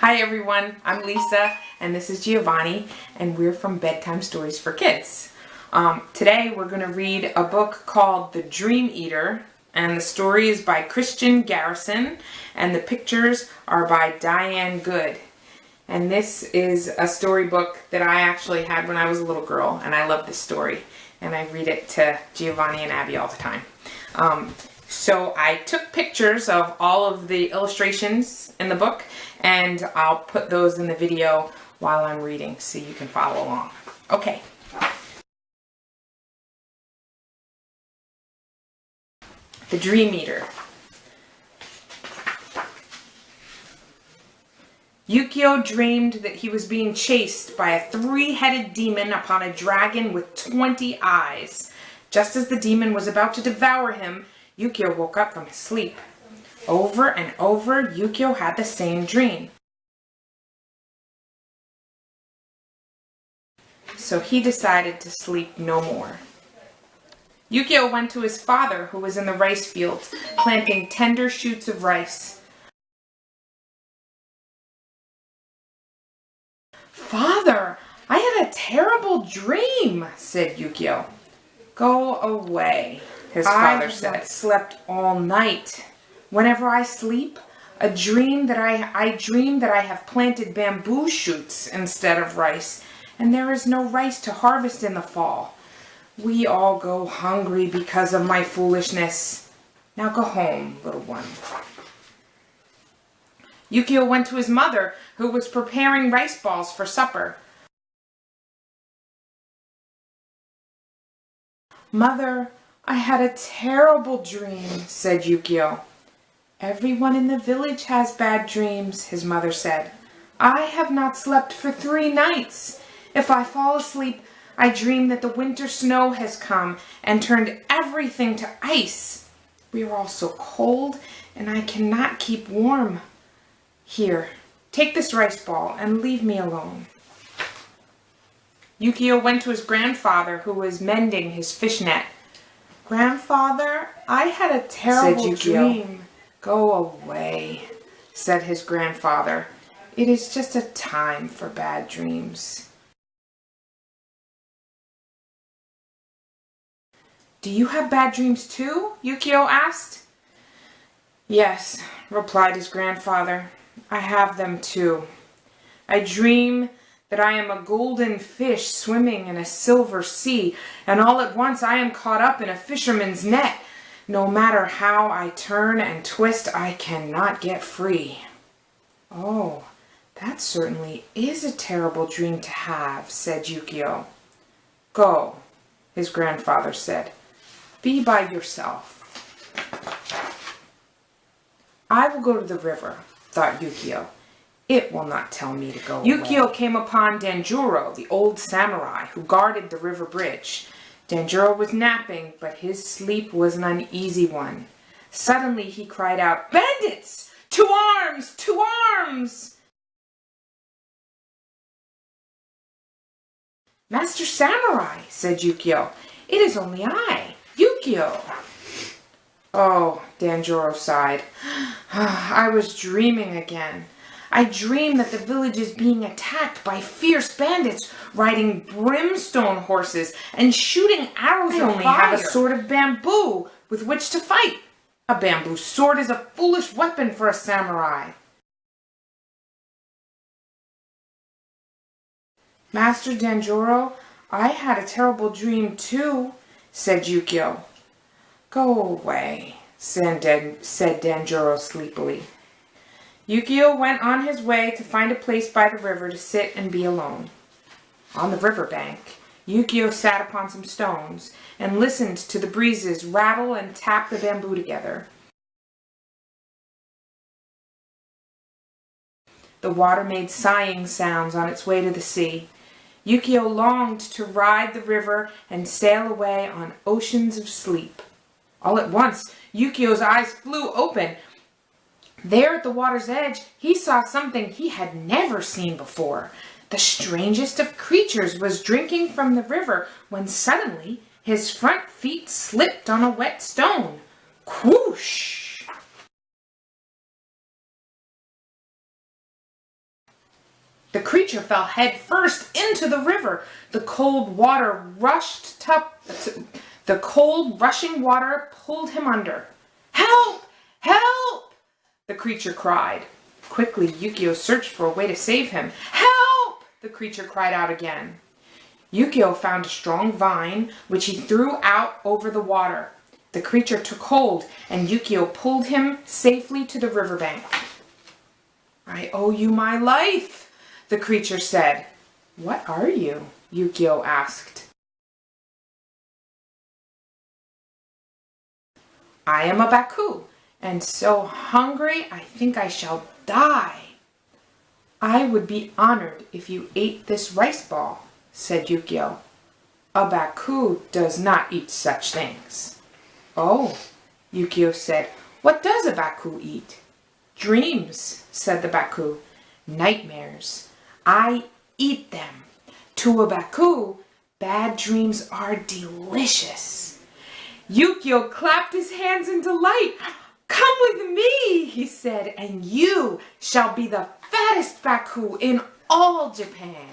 Hi everyone, I'm Lisa and this is Giovanni and we're from Bedtime Stories for Kids. Today we're going to read a book called The Dream Eater, and the story is by Garrison and the pictures are by Diane Good. And this is a storybook that I actually had when I was a little girl, and I love this story and I read it to Giovanni and Abby all the time. So I took pictures of all of the illustrations in the book, and I'll put those in the video while I'm reading so you can follow along. Okay. The Dream Eater. Ukyo dreamed that he was being chased by a three-headed demon upon a dragon with 20 eyes. Just as the demon was about to devour him, Ukyo woke up from his sleep. Over and over, Ukyo had the same dream. So he decided to sleep no more. Ukyo went to his father, who was in the rice fields, planting tender shoots of rice. "Father, I had a terrible dream," said Ukyo. "Go away," his father said. "I slept all night. Whenever I sleep, I dream that I have planted bamboo shoots instead of rice, and there is no rice to harvest in the fall. We all go hungry because of my foolishness. Now go home, little one." Ukyo went to his mother, who was preparing rice balls for supper. "Mother, I had a terrible dream," said Ukyo. "Everyone in the village has bad dreams," his mother said. "I have not slept for 3 nights. If I fall asleep, I dream that the winter snow has come and turned everything to ice. We are all so cold, and I cannot keep warm. Here, take this rice ball and leave me alone." Ukyo went to his grandfather, who was mending his fishnet. "Grandfather, I had a terrible dream." "Go away," said his grandfather. "It is just a time for bad dreams." "Do you have bad dreams too?" Ukyo asked. "Yes," replied his grandfather. "I have them too. I dream that I am a golden fish swimming in a silver sea, and all at once I am caught up in a fisherman's net. No matter how I turn and twist, I cannot get free." "Oh, that certainly is a terrible dream to have," said Ukyo. "Go," his grandfather said. "Be by yourself." "I will go to the river," thought Ukyo. "It will not tell me to go away." Ukyo came upon Danjuro, the old samurai, who guarded the river bridge. Danjuro was napping, but his sleep was an uneasy one. Suddenly he cried out, "Bandits! To arms! To arms!" "Master Samurai," said Ukyo, "it is only I, Ukyo." "Oh," Danjuro sighed, "I was dreaming again. I dream that the village is being attacked by fierce bandits riding brimstone horses and shooting arrows of fire. I only have a sword of bamboo with which to fight. A bamboo sword is a foolish weapon for a samurai." "Master Danjuro, I had a terrible dream too," said Ukyo. "Go away," said Danjuro sleepily. Ukyo went on his way to find a place by the river to sit and be alone. On the river bank, Ukyo sat upon some stones and listened to the breezes rattle and tap the bamboo together. The water made sighing sounds on its way to the sea. Ukyo longed to ride the river and sail away on oceans of sleep. All at once, Ukyo's eyes flew open. There at the water's edge, he saw something he had never seen before. The strangest of creatures was drinking from the river when suddenly his front feet slipped on a wet stone. Whoosh! The creature fell head first into the river. The cold rushing water pulled him under. "Help! Help!" the creature cried. Quickly, Ukyo searched for a way to save him. "Help!" the creature cried out again. Ukyo found a strong vine, which he threw out over the water. The creature took hold, and Ukyo pulled him safely to the riverbank. "I owe you my life," the creature said. "What are you?" Ukyo asked. "I am a Baku, and so hungry I think I shall die." "I would be honored if you ate this rice ball," said Ukyo. "A Baku does not eat such things." "Oh," Ukyo said, "what does a Baku eat?" "Dreams," said the Baku. "Nightmares. I eat them. To a Baku, bad dreams are delicious." Ukyo clapped his hands in delight. "Come with me," he said, "and you shall be the fattest Baku in all Japan."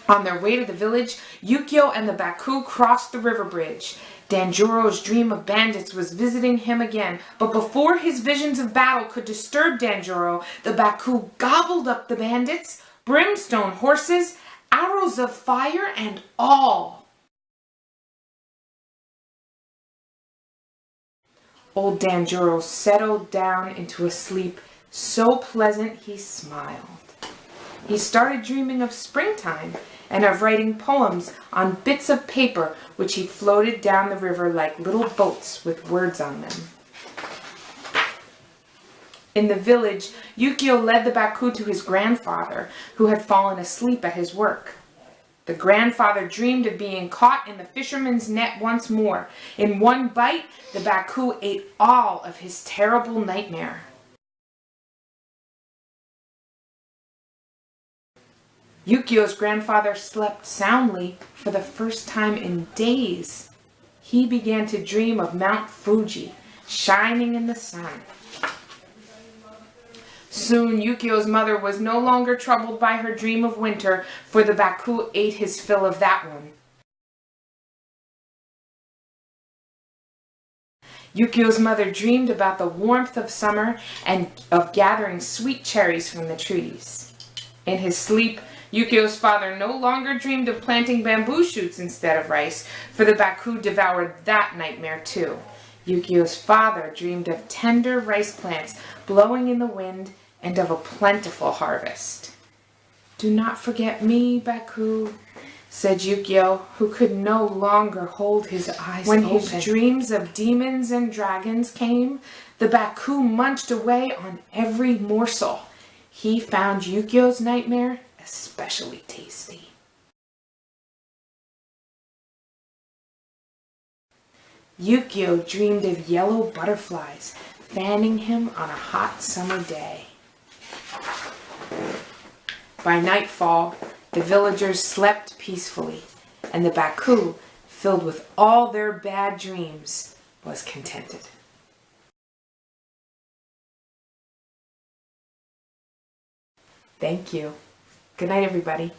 On their way to the village, Ukyo and the Baku crossed the river bridge. Danjuro's dream of bandits was visiting him again, but before his visions of battle could disturb Danjuro, the Baku gobbled up the bandits, brimstone horses, arrows of fire, and all. Old Danjuro settled down into a sleep so pleasant he smiled. He started dreaming of springtime and of writing poems on bits of paper which he floated down the river like little boats with words on them. In the village, Ukyo led the Baku to his grandfather, who had fallen asleep at his work. The grandfather dreamed of being caught in the fisherman's net once more. In one bite, the Baku ate all of his terrible nightmare. Ukyo's grandfather slept soundly for the first time in days. He began to dream of Mount Fuji, shining in the sun. Soon, Ukyo's mother was no longer troubled by her dream of winter, for the Baku ate his fill of that one. Ukyo's mother dreamed about the warmth of summer and of gathering sweet cherries from the trees. In his sleep, Ukyo's father no longer dreamed of planting bamboo shoots instead of rice, for the Baku devoured that nightmare too. Ukyo's father dreamed of tender rice plants blowing in the wind and of a plentiful harvest. "Do not forget me, Baku," said Ukyo, who could no longer hold his eyes open. When his dreams of demons and dragons came, the Baku munched away on every morsel. He found Ukyo's nightmare especially tasty. Ukyo dreamed of yellow butterflies fanning him on a hot summer day. By nightfall, the villagers slept peacefully, and the Baku, filled with all their bad dreams, was contented. Thank you. Good night, everybody.